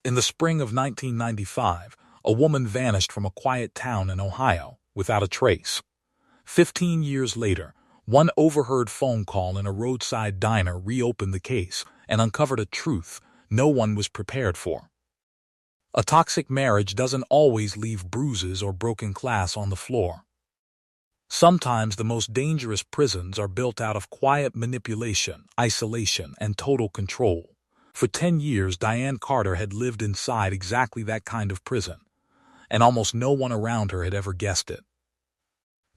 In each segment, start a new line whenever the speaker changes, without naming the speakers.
In the spring of 1995, a woman vanished from a quiet town in Ohio without a trace. 15 years later, one overheard phone call in a roadside diner reopened the case and uncovered a truth no one was prepared for. A toxic marriage doesn't always leave bruises or broken glass on the floor. Sometimes the most dangerous prisons are built out of quiet manipulation, isolation, and total control. For 10 years, Diane Carter had lived inside exactly that kind of prison, and almost no one around her had ever guessed it.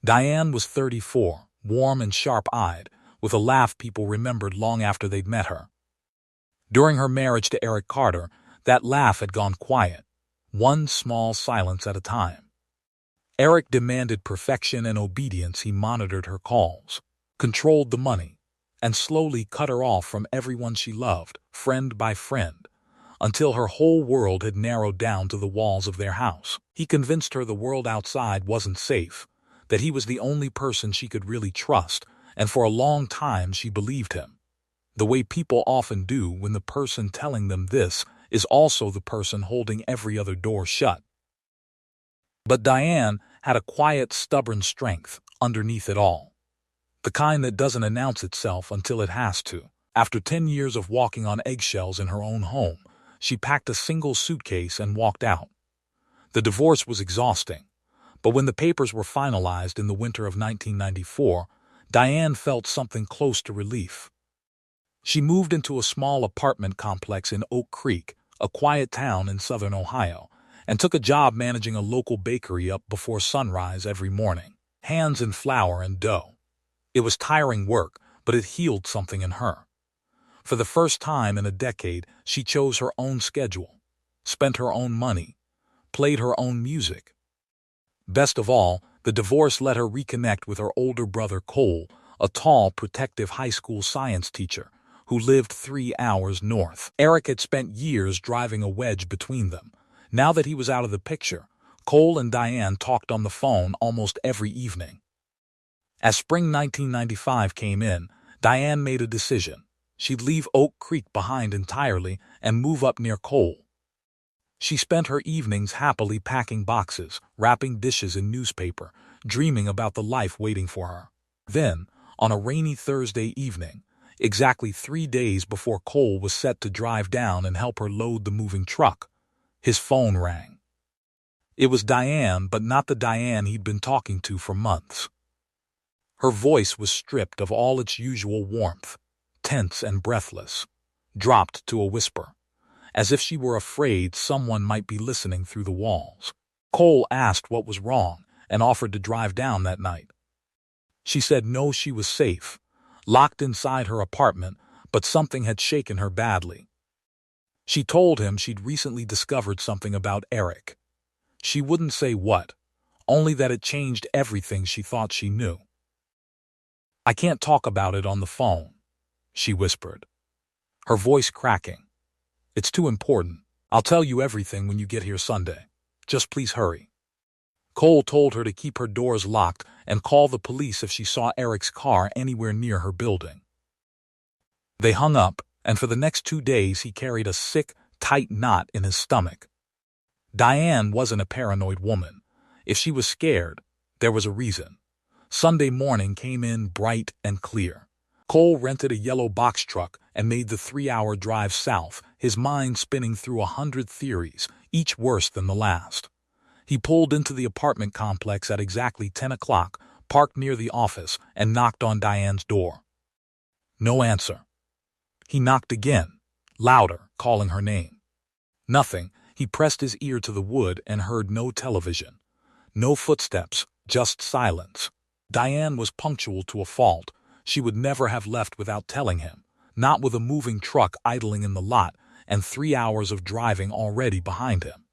Diane was 34, warm and sharp-eyed, with a laugh people remembered long after they'd met her. During her marriage to Eric Carter, that laugh had gone quiet, one small silence at a time. Eric demanded perfection and obedience. He monitored her calls, controlled the money, and slowly cut her off from everyone she loved, friend by friend, until her whole world had narrowed down to the walls of their house. He convinced her the world outside wasn't safe, that he was the only person she could really trust, and for a long time she believed him, the way people often do when the person telling them this is also the person holding every other door shut. But Diane had a quiet, stubborn strength underneath it all, the kind that doesn't announce itself until it has to. After 10 years of walking on eggshells in her own home, she packed a single suitcase and walked out. The divorce was exhausting, but when the papers were finalized in the winter of 1994, Diane felt something close to relief. She moved into a small apartment complex in Oak Creek, a quiet town in southern Ohio, and took a job managing a local bakery up before sunrise every morning, hands in flour and dough. It was tiring work, but it healed something in her. For the first time in a decade, she chose her own schedule, spent her own money, played her own music. Best of all, the divorce let her reconnect with her older brother Cole, a tall, protective high school science teacher who lived 3 hours north. Eric had spent years driving a wedge between them. Now that he was out of the picture, Cole and Diane talked on the phone almost every evening. As spring 1995 came in, Diane made a decision. She'd leave Oak Creek behind entirely and move up near Cole. She spent her evenings happily packing boxes, wrapping dishes in newspaper, dreaming about the life waiting for her. Then, on a rainy Thursday evening, exactly 3 days before Cole was set to drive down and help her load the moving truck, his phone rang. It was Diane, but not the Diane he'd been talking to for months. Her voice was stripped of all its usual warmth, tense and breathless, dropped to a whisper, as if she were afraid someone might be listening through the walls. Cole asked what was wrong and offered to drive down that night. She said no, she was safe, locked inside her apartment, but something had shaken her badly. She told him she'd recently discovered something about Eric. She wouldn't say what, only that it changed everything she thought she knew. "I can't talk about it on the phone," she whispered, her voice cracking. "It's too important. I'll tell you everything when you get here Sunday. Just please hurry." Cole told her to keep her doors locked and call the police if she saw Eric's car anywhere near her building. They hung up, and for the next 2 days he carried a sick, tight knot in his stomach. Diane wasn't a paranoid woman. If she was scared, there was a reason. Sunday morning came in bright and clear. Cole rented a yellow box truck and made the 3-hour drive south, his mind spinning through 100 theories, each worse than the last. He pulled into the apartment complex at exactly 10 o'clock, parked near the office, and knocked on Diane's door. No answer. He knocked again, louder, calling her name. Nothing. He pressed his ear to the wood and heard no television. No footsteps, just silence. Diane was punctual to a fault. She would never have left without telling him, not with a moving truck idling in the lot and 3 hours of driving already behind him.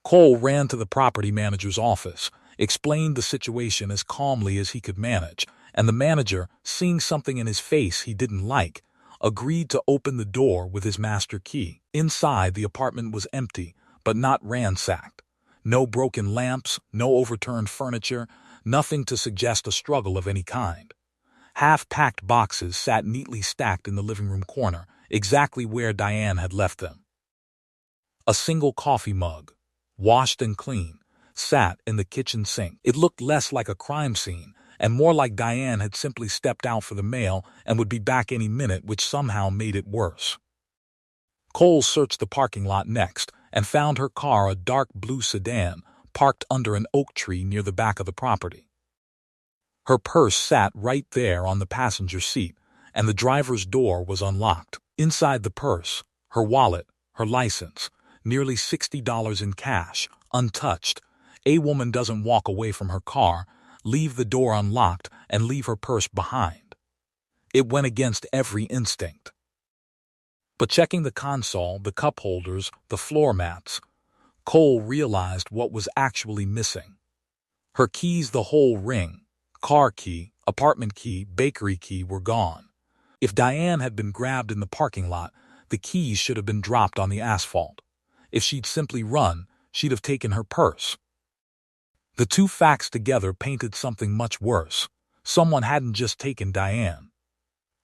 Cole ran to the property manager's office, explained the situation as calmly as he could manage, and the manager, seeing something in his face he didn't like, agreed to open the door with his master key. Inside, the apartment was empty, but not ransacked. No broken lamps, no overturned furniture, nothing to suggest a struggle of any kind. Half-packed boxes sat neatly stacked in the living room corner, exactly where Diane had left them. A single coffee mug, washed and clean, sat in the kitchen sink. It looked less like a crime scene and more like Diane had simply stepped out for the mail and would be back any minute, which somehow made it worse. Cole searched the parking lot next and found her car, a dark blue sedan, parked under an oak tree near the back of the property. Her purse sat right there on the passenger seat, and the driver's door was unlocked. Inside the purse, her wallet, her license, nearly $60 in cash, untouched. A woman doesn't walk away from her car, leave the door unlocked, and leave her purse behind. It went against every instinct. But checking the console, the cup holders, the floor mats, Cole realized what was actually missing. Her keys, the whole ring, car key, apartment key, bakery key were gone. If Diane had been grabbed in the parking lot, the keys should have been dropped on the asphalt. If she'd simply run, she'd have taken her purse. The two facts together painted something much worse. Someone hadn't just taken Diane.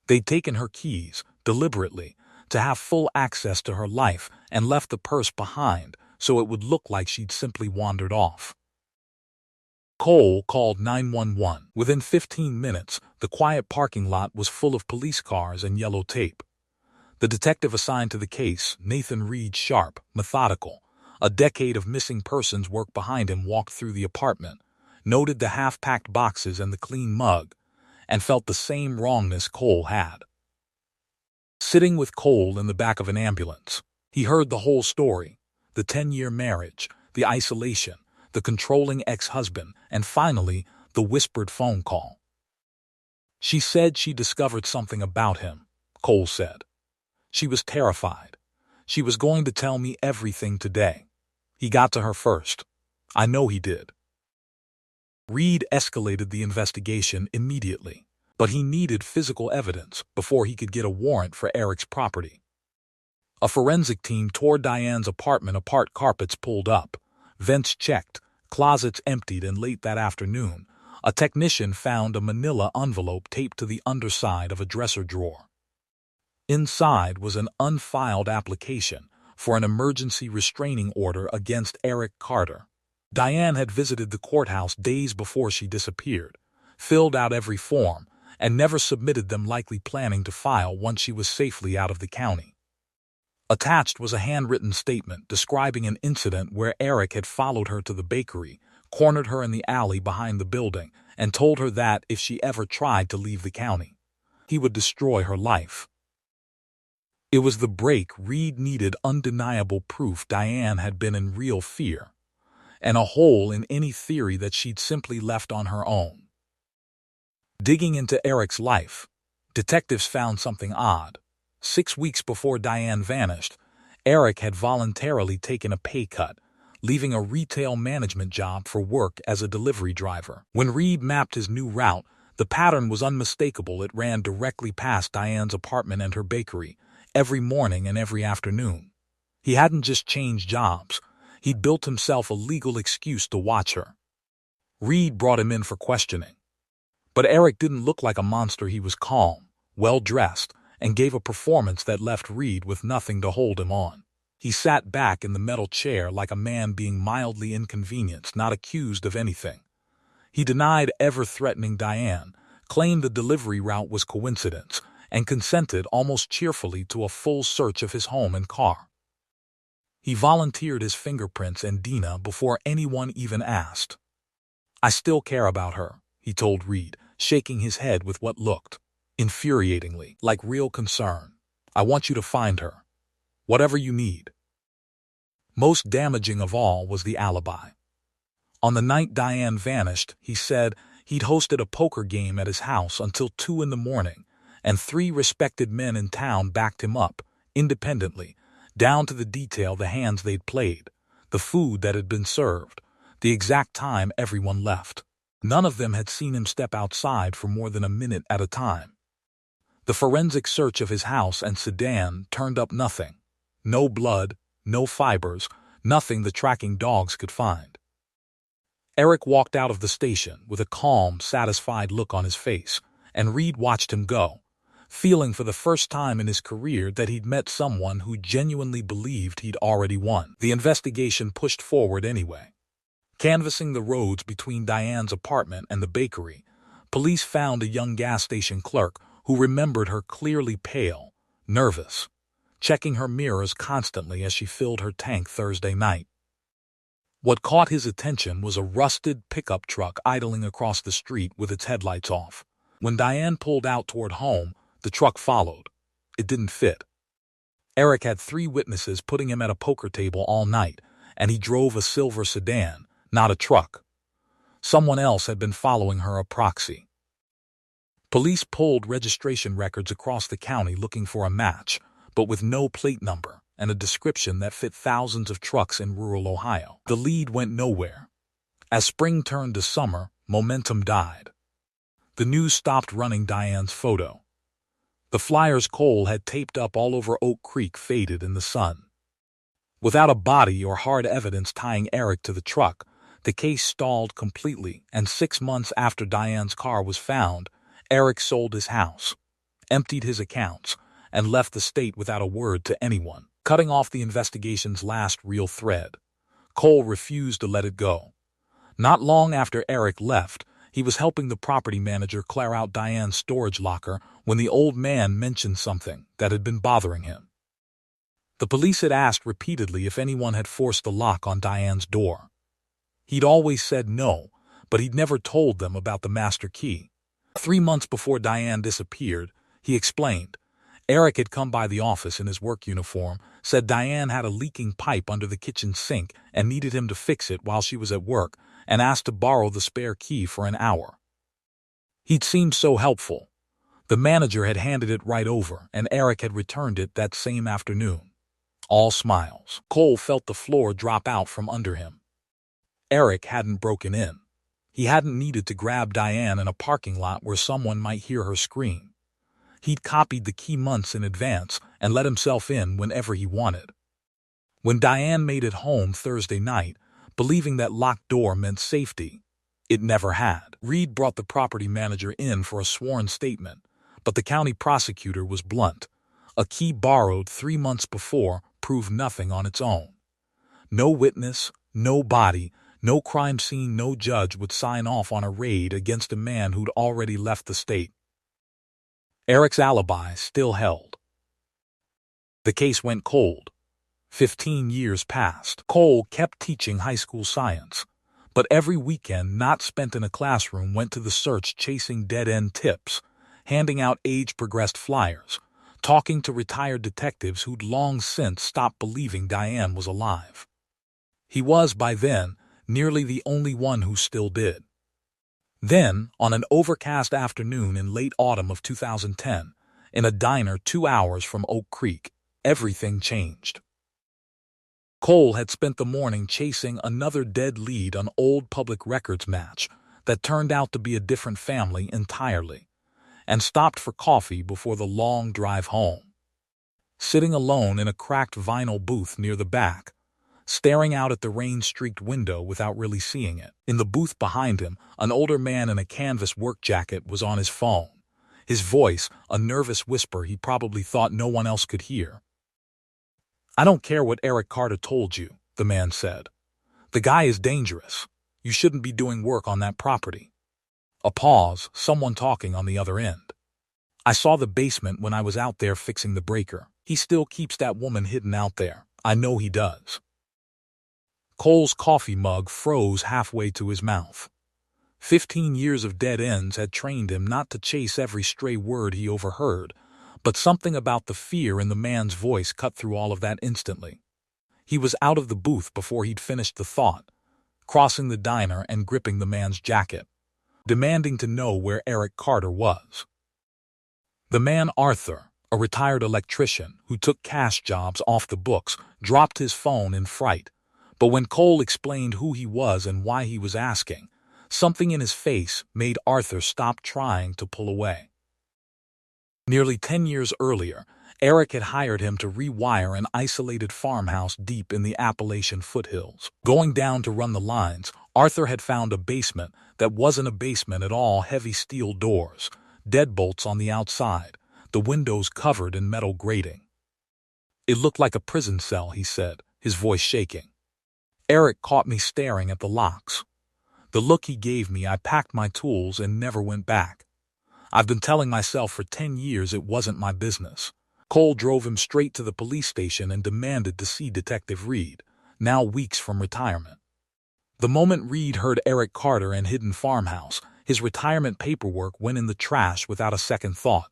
They'd taken her keys, deliberately, to have full access to her life and left the purse behind so it would look like she'd simply wandered off. Cole called 911. Within 15 minutes, the quiet parking lot was full of police cars and yellow tape. The detective assigned to the case, Nathan Reed Sharp, methodical, a decade of missing persons work behind him, walked through the apartment, noted the half-packed boxes and the clean mug, and felt the same wrongness Cole had. Sitting with Cole in the back of an ambulance, he heard the whole story, the 10-year marriage, the isolation, the controlling ex-husband, and finally, the whispered phone call. She said she discovered something about him, Cole said. She was terrified. She was going to tell me everything today. He got to her first. I know he did. Reed escalated the investigation immediately, but he needed physical evidence before he could get a warrant for Eric's property. A forensic team tore Diane's apartment apart, carpets pulled up, vents checked, closets emptied, and late that afternoon, a technician found a manila envelope taped to the underside of a dresser drawer. Inside was an unfiled application for an emergency restraining order against Eric Carter. Diane had visited the courthouse days before she disappeared, filled out every form, and never submitted them, likely planning to file once she was safely out of the county. Attached was a handwritten statement describing an incident where Eric had followed her to the bakery, cornered her in the alley behind the building, and told her that if she ever tried to leave the county, he would destroy her life. It was the break Reed needed, undeniable proof Diane had been in real fear, and a hole in any theory that she'd simply left on her own. Digging into Eric's life, detectives found something odd. 6 weeks before Diane vanished, Eric had voluntarily taken a pay cut, leaving a retail management job for work as a delivery driver. When Reed mapped his new route, the pattern was unmistakable. It ran directly past Diane's apartment and her bakery, every morning and every afternoon. He hadn't just changed jobs. He'd built himself a legal excuse to watch her. Reed brought him in for questioning. But Eric didn't look like a monster. He was calm, well-dressed, and gave a performance that left Reed with nothing to hold him on. He sat back in the metal chair like a man being mildly inconvenienced, not accused of anything. He denied ever threatening Diane, claimed the delivery route was coincidence, and consented almost cheerfully to a full search of his home and car. He volunteered his fingerprints and Dina before anyone even asked. "I still care about her," he told Reed, shaking his head with what looked, infuriatingly, like real concern. "I want you to find her. Whatever you need." Most damaging of all was the alibi. On the night Diane vanished, he said he'd hosted a poker game at his house until 2 in the morning, and 3 respected men in town backed him up, independently, down to the detail, the hands they'd played, the food that had been served, the exact time everyone left. None of them had seen him step outside for more than a minute at a time. The forensic search of his house and sedan turned up nothing. No blood, no fibers, nothing the tracking dogs could find. Eric walked out of the station with a calm, satisfied look on his face, and Reed watched him go, feeling for the first time in his career that he'd met someone who genuinely believed he'd already won. The investigation pushed forward anyway. Canvassing the roads between Diane's apartment and the bakery, police found a young gas station clerk who remembered her clearly pale, nervous, checking her mirrors constantly as she filled her tank Thursday night. What caught his attention was a rusted pickup truck idling across the street with its headlights off. When Diane pulled out toward home, the truck followed. It didn't fit. Eric had 3 witnesses putting him at a poker table all night, and he drove a silver sedan, not a truck. Someone else had been following her, a proxy. Police pulled registration records across the county looking for a match, but with no plate number and a description that fit thousands of trucks in rural Ohio. The lead went nowhere. As spring turned to summer, momentum died. The news stopped running Diane's photo. The flyers Cole had taped up all over Oak Creek faded in the sun. Without a body or hard evidence tying Eric to the truck, the case stalled completely, and 6 months after Diane's car was found, Eric sold his house, emptied his accounts, and left the state without a word to anyone, cutting off the investigation's last real thread. Cole refused to let it go. Not long after Eric left, he was helping the property manager clear out Diane's storage locker when the old man mentioned something that had been bothering him. The police had asked repeatedly if anyone had forced the lock on Diane's door. He'd always said no, but he'd never told them about the master key. 3 months before Diane disappeared, he explained. Eric had come by the office in his work uniform, said Diane had a leaking pipe under the kitchen sink and needed him to fix it while she was at work, and asked to borrow the spare key for an hour. He'd seemed so helpful. The manager had handed it right over, and Eric had returned it that same afternoon. All smiles. Cole felt the floor drop out from under him. Eric hadn't broken in. He hadn't needed to grab Diane in a parking lot where someone might hear her scream. He'd copied the key months in advance and let himself in whenever he wanted. When Diane made it home Thursday night, believing that locked door meant safety, it never had. Reed brought the property manager in for a sworn statement, but the county prosecutor was blunt. A key borrowed 3 months before proved nothing on its own. No witness, no body, no crime scene, no judge would sign off on a raid against a man who'd already left the state. Eric's alibi still held. The case went cold. 15 years passed. Cole kept teaching high school science, but every weekend not spent in a classroom went to the search chasing dead-end tips, handing out age-progressed flyers, talking to retired detectives who'd long since stopped believing Diane was alive. He was, by then, nearly the only one who still did. Then, on an overcast afternoon in late autumn of 2010, in a diner 2 hours from Oak Creek, everything changed. Cole had spent the morning chasing another dead lead on old public records match that turned out to be a different family entirely, and stopped for coffee before the long drive home. Sitting alone in a cracked vinyl booth near the back, staring out at the rain-streaked window without really seeing it. In the booth behind him, an older man in a canvas work jacket was on his phone, his voice a nervous whisper he probably thought no one else could hear. "I don't care what Eric Carter told you," the man said. "The guy is dangerous. You shouldn't be doing work on that property." A pause, someone talking on the other end. "I saw the basement when I was out there fixing the breaker. He still keeps that woman hidden out there. I know he does." Cole's coffee mug froze halfway to his mouth. 15 years of dead ends had trained him not to chase every stray word he overheard, but something about the fear in the man's voice cut through all of that instantly. He was out of the booth before he'd finished the thought, crossing the diner and gripping the man's jacket, demanding to know where Eric Carter was. The man, Arthur, a retired electrician who took cash jobs off the books, dropped his phone in fright, but when Cole explained who he was and why he was asking, something in his face made Arthur stop trying to pull away. Nearly 10 years earlier, Eric had hired him to rewire an isolated farmhouse deep in the Appalachian foothills. Going down to run the lines, Arthur had found a basement that wasn't a basement at all, heavy steel doors, deadbolts on the outside, the windows covered in metal grating. "It looked like a prison cell," he said, his voice shaking. Eric caught me staring at the locks. The look he gave me, I packed my tools and never went back. I've been telling myself for 10 years it wasn't my business. Cole drove him straight to the police station and demanded to see Detective Reed, now weeks from retirement. The moment Reed heard Eric Carter and hidden farmhouse, his retirement paperwork went in the trash without a second thought.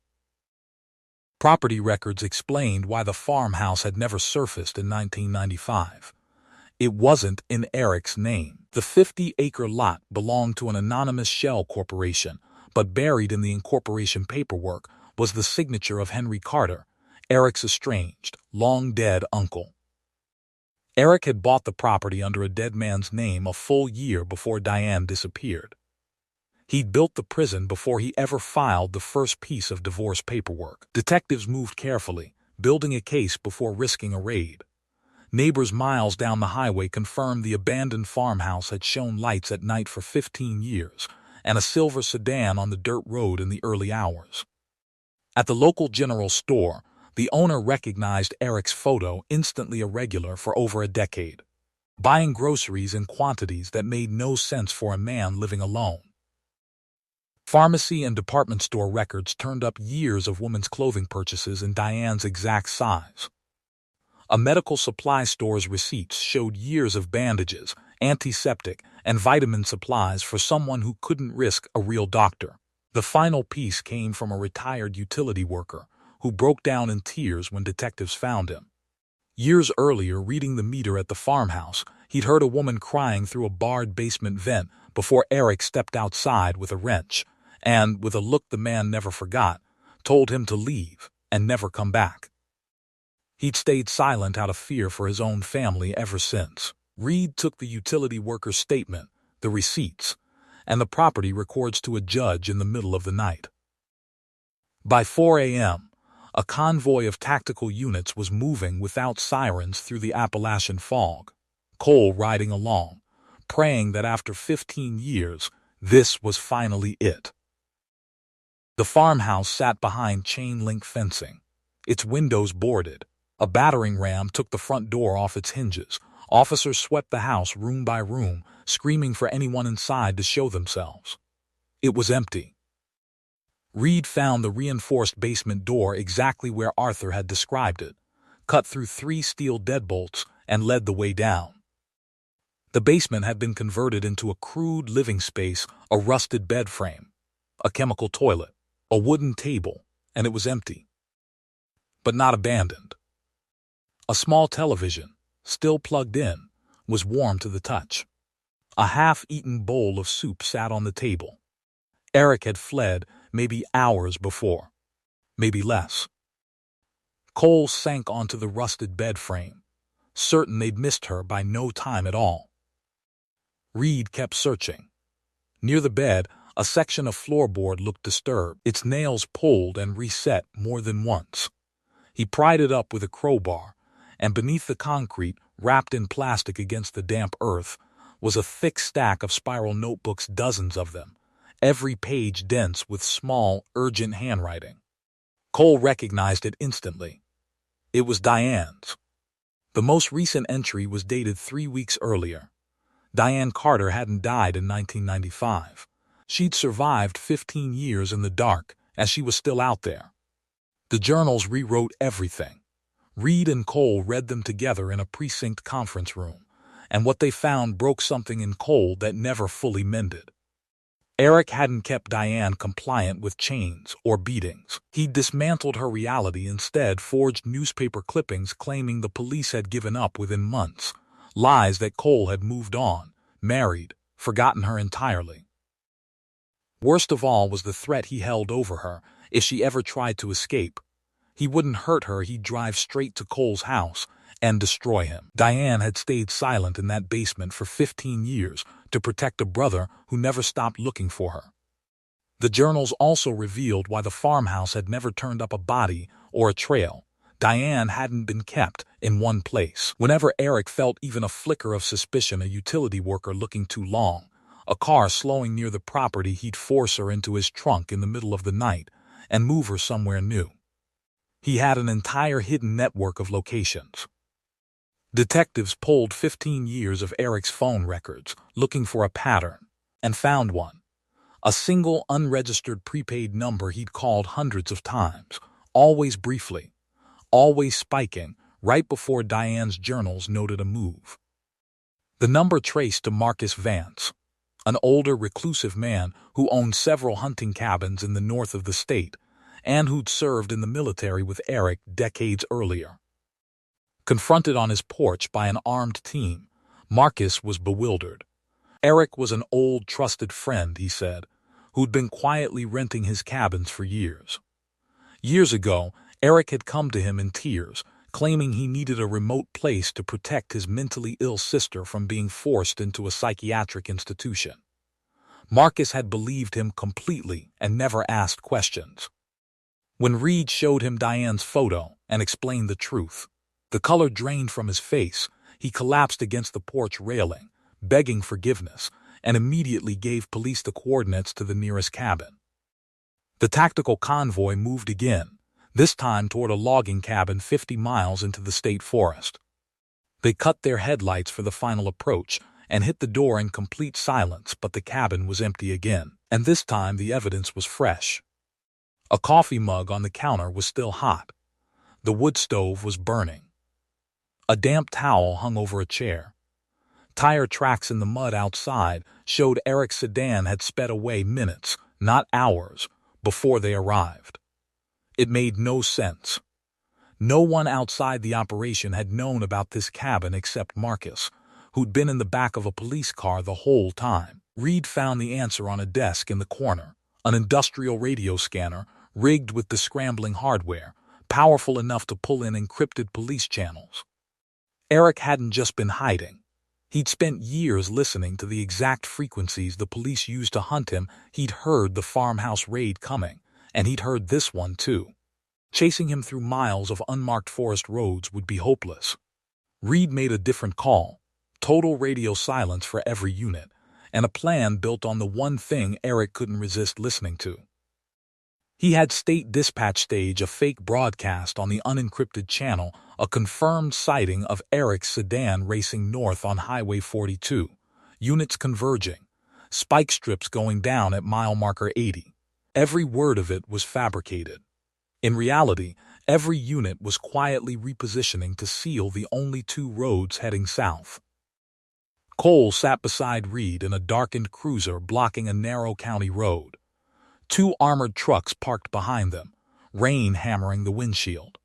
Property records explained why the farmhouse had never surfaced in 1995. It wasn't in Eric's name. The 50-acre lot belonged to an anonymous shell corporation, but buried in the incorporation paperwork was the signature of Henry Carter, Eric's estranged, long-dead uncle. Eric had bought the property under a dead man's name a full year before Diane disappeared. He'd built the prison before he ever filed the first piece of divorce paperwork. Detectives moved carefully, building a case before risking a raid. Neighbors miles down the highway confirmed the abandoned farmhouse had shown lights at night for 15 years, and a silver sedan on the dirt road in the early hours. At the local general store, the owner recognized Eric's photo, instantly irregular for over a decade, buying groceries in quantities that made no sense for a man living alone. Pharmacy and department store records turned up years of women's clothing purchases in Diane's exact size. A medical supply store's receipts showed years of bandages, antiseptic, and vitamin supplies for someone who couldn't risk a real doctor. The final piece came from a retired utility worker who broke down in tears when detectives found him. Years earlier, reading the meter at the farmhouse, he'd heard a woman crying through a barred basement vent before Eric stepped outside with a wrench and, with a look the man never forgot, told him to leave and never come back. He'd stayed silent out of fear for his own family ever since. Reed took the utility worker's statement, the receipts, and the property records to a judge in the middle of the night. By 4 a.m., a convoy of tactical units was moving without sirens through the Appalachian fog, Cole riding along, praying that after 15 years, this was finally it. The farmhouse sat behind chain-link fencing, its windows boarded. A battering ram took the front door off its hinges. Officers swept the house room by room, screaming for anyone inside to show themselves. It was empty. Reed found the reinforced basement door exactly where Arthur had described it, cut through 3 steel deadbolts, and led the way down. The basement had been converted into a crude living space, a rusted bed frame, a chemical toilet, a wooden table, and it was empty. But not abandoned. A small television, still plugged in, was warm to the touch. A half-eaten bowl of soup sat on the table. Eric had fled maybe hours before, maybe less. Cole sank onto the rusted bed frame, certain they'd missed her by no time at all. Reed kept searching. Near the bed, a section of floorboard looked disturbed, its nails pulled and reset more than once. He pried it up with a crowbar, and beneath the concrete, wrapped in plastic against the damp earth, was a thick stack of spiral notebooks, dozens of them, every page dense with small, urgent handwriting. Cole recognized it instantly. It was Diane's. The most recent entry was dated 3 weeks earlier. Diane Carter hadn't died in 1995. She'd survived 15 years in the dark, as she was still out there. The journals rewrote everything. Reed and Cole read them together in a precinct conference room, and what they found broke something in Cole that never fully mended. Eric hadn't kept Diane compliant with chains or beatings. He'd dismantled her reality, instead forged newspaper clippings claiming the police had given up within months, lies that Cole had moved on, married, forgotten her entirely. Worst of all was the threat he held over her if she ever tried to escape. He wouldn't hurt her, he'd drive straight to Cole's house and destroy him. Diane had stayed silent in that basement for 15 years to protect a brother who never stopped looking for her. The journals also revealed why the farmhouse had never turned up a body or a trail. Diane hadn't been kept in one place. Whenever Eric felt even a flicker of suspicion, a utility worker looking too long, a car slowing near the property, he'd force her into his trunk in the middle of the night and move her somewhere new. He had an entire hidden network of locations. Detectives pulled 15 years of Eric's phone records, looking for a pattern, and found one. A single unregistered prepaid number he'd called hundreds of times, always briefly, always spiking, right before Diane's journals noted a move. The number traced to Marcus Vance, an older reclusive man who owned several hunting cabins in the north of the state, and who'd served in the military with Eric decades earlier. Confronted on his porch by an armed team, Marcus was bewildered. Eric was an old, trusted friend, he said, who'd been quietly renting his cabins for years. Years ago, Eric had come to him in tears, claiming he needed a remote place to protect his mentally ill sister from being forced into a psychiatric institution. Marcus had believed him completely and never asked questions. When Reed showed him Diane's photo and explained the truth, the color drained from his face. He collapsed against the porch railing, begging forgiveness, and immediately gave police the coordinates to the nearest cabin. The tactical convoy moved again, this time toward a logging cabin 50 miles into the state forest. They cut their headlights for the final approach and hit the door in complete silence, but the cabin was empty again, and this time the evidence was fresh. A coffee mug on the counter was still hot. The wood stove was burning. A damp towel hung over a chair. Tire tracks in the mud outside showed Eric's sedan had sped away minutes, not hours, before they arrived. It made no sense. No one outside the operation had known about this cabin except Marcus, who'd been in the back of a police car the whole time. Reed found the answer on a desk in the corner, an industrial radio scanner rigged with the scrambling hardware, powerful enough to pull in encrypted police channels. Eric hadn't just been hiding. He'd spent years listening to the exact frequencies the police used to hunt him. He'd heard the farmhouse raid coming, and he'd heard this one too. Chasing him through miles of unmarked forest roads would be hopeless. Reed made a different call, total radio silence for every unit, and a plan built on the one thing Eric couldn't resist listening to. He had State Dispatch stage a fake broadcast on the unencrypted channel, a confirmed sighting of Eric's sedan racing north on Highway 42, units converging, spike strips going down at mile marker 80. Every word of it was fabricated. In reality, every unit was quietly repositioning to seal the only two roads heading south. Cole sat beside Reed in a darkened cruiser blocking a narrow county road. Two armored trucks parked behind them, rain hammering the windshield.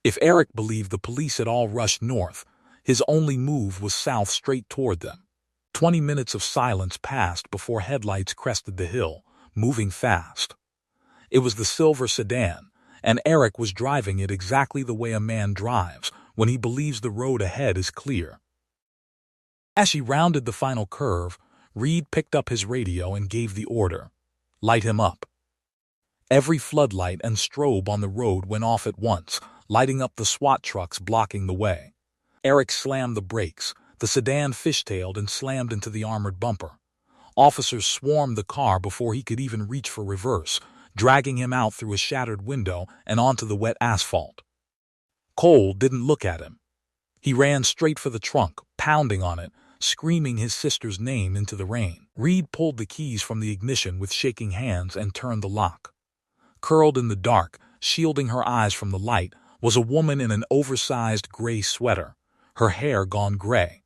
If Eric believed the police had all rushed north, his only move was south straight toward them. 20 minutes of silence passed before headlights crested the hill, moving fast. It was the silver sedan, and Eric was driving it exactly the way a man drives when he believes the road ahead is clear. As he rounded the final curve, Reed picked up his radio and gave the order, "Light him up." Every floodlight and strobe on the road went off at once, lighting up the SWAT trucks blocking the way. Eric slammed the brakes. The sedan fishtailed and slammed into the armored bumper. Officers swarmed the car before he could even reach for reverse, dragging him out through a shattered window and onto the wet asphalt. Cole didn't look at him. He ran straight for the trunk, pounding on it, screaming his sister's name into the rain. Reed pulled the keys from the ignition with shaking hands and turned the lock. Curled in the dark, shielding her eyes from the light, was a woman in an oversized gray sweater, her hair gone gray,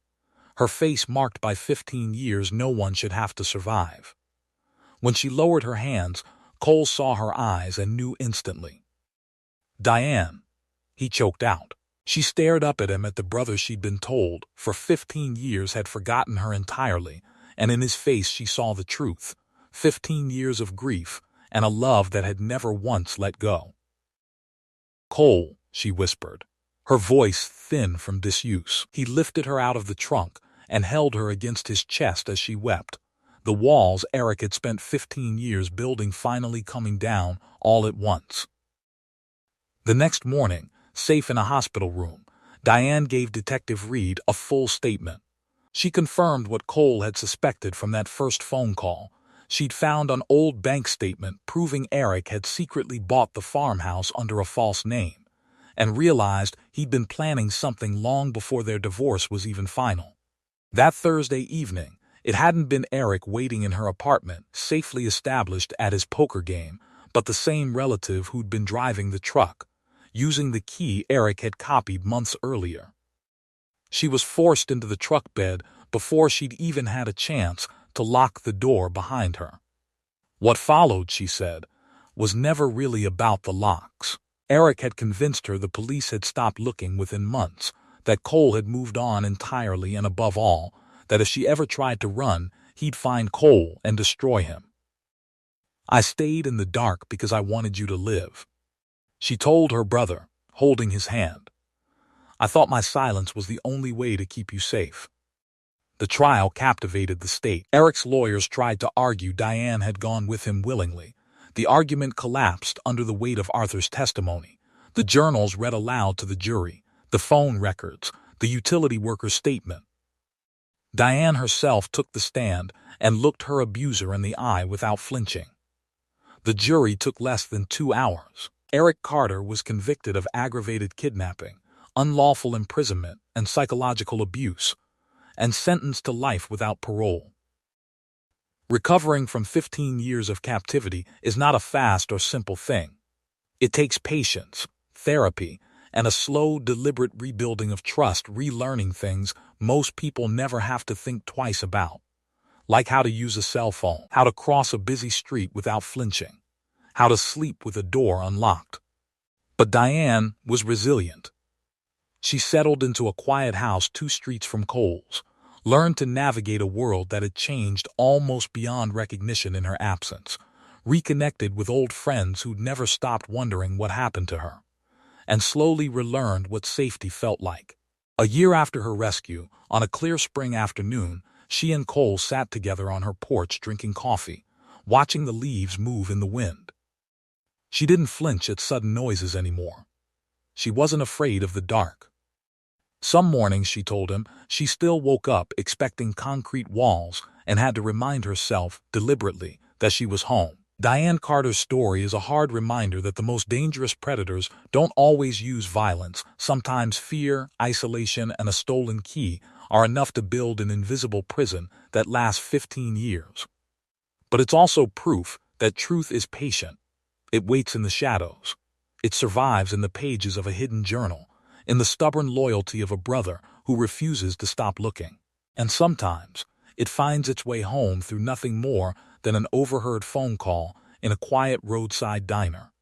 her face marked by 15 years no one should have to survive. When she lowered her hands, Cole saw her eyes and knew instantly. "Diane," he choked out. She stared up at him, at the brother she'd been told for 15 years had forgotten her entirely, and in his face she saw the truth, 15 years of grief and a love that had never once let go. "Cole," she whispered, her voice thin from disuse. He lifted her out of the trunk and held her against his chest as she wept, the walls Eric had spent 15 years building finally coming down all at once. The next morning, safe in a hospital room, Diane gave Detective Reed a full statement. She confirmed what Cole had suspected from that first phone call. She'd found an old bank statement proving Eric had secretly bought the farmhouse under a false name, and realized he'd been planning something long before their divorce was even final. That Thursday evening, it hadn't been Eric waiting in her apartment, safely established at his poker game, but the same relative who'd been driving the truck, using the key Eric had copied months earlier. She was forced into the truck bed before she'd even had a chance to lock the door behind her. What followed, she said, was never really about the locks. Eric had convinced her the police had stopped looking within months, that Cole had moved on entirely, and above all, that if she ever tried to run, he'd find Cole and destroy him. "I stayed in the dark because I wanted you to live," she told her brother, holding his hand. "I thought my silence was the only way to keep you safe." The trial captivated the state. Eric's lawyers tried to argue Diane had gone with him willingly. The argument collapsed under the weight of Arthur's testimony. The journals read aloud to the jury, the phone records, the utility worker's statement. Diane herself took the stand and looked her abuser in the eye without flinching. The jury took less than 2 hours. Eric Carter was convicted of aggravated kidnapping, unlawful imprisonment, and psychological abuse, and sentenced to life without parole. Recovering from 15 years of captivity is not a fast or simple thing. It takes patience, therapy, and a slow, deliberate rebuilding of trust, relearning things most people never have to think twice about, like how to use a cell phone, how to cross a busy street without flinching, how to sleep with a door unlocked. But Diane was resilient. She settled into a quiet house 2 streets from Cole's, learned to navigate a world that had changed almost beyond recognition in her absence, reconnected with old friends who'd never stopped wondering what happened to her, and slowly relearned what safety felt like. A year after her rescue, on a clear spring afternoon, she and Cole sat together on her porch drinking coffee, watching the leaves move in the wind. She didn't flinch at sudden noises anymore. She wasn't afraid of the dark. Some mornings, she told him, she still woke up expecting concrete walls and had to remind herself deliberately that she was home. Diane Carter's story is a hard reminder that the most dangerous predators don't always use violence. Sometimes fear, isolation, and a stolen key are enough to build an invisible prison that lasts 15 years. But it's also proof that truth is patient. It waits in the shadows. It survives in the pages of a hidden journal, in the stubborn loyalty of a brother who refuses to stop looking. And sometimes it finds its way home through nothing more than an overheard phone call in a quiet roadside diner.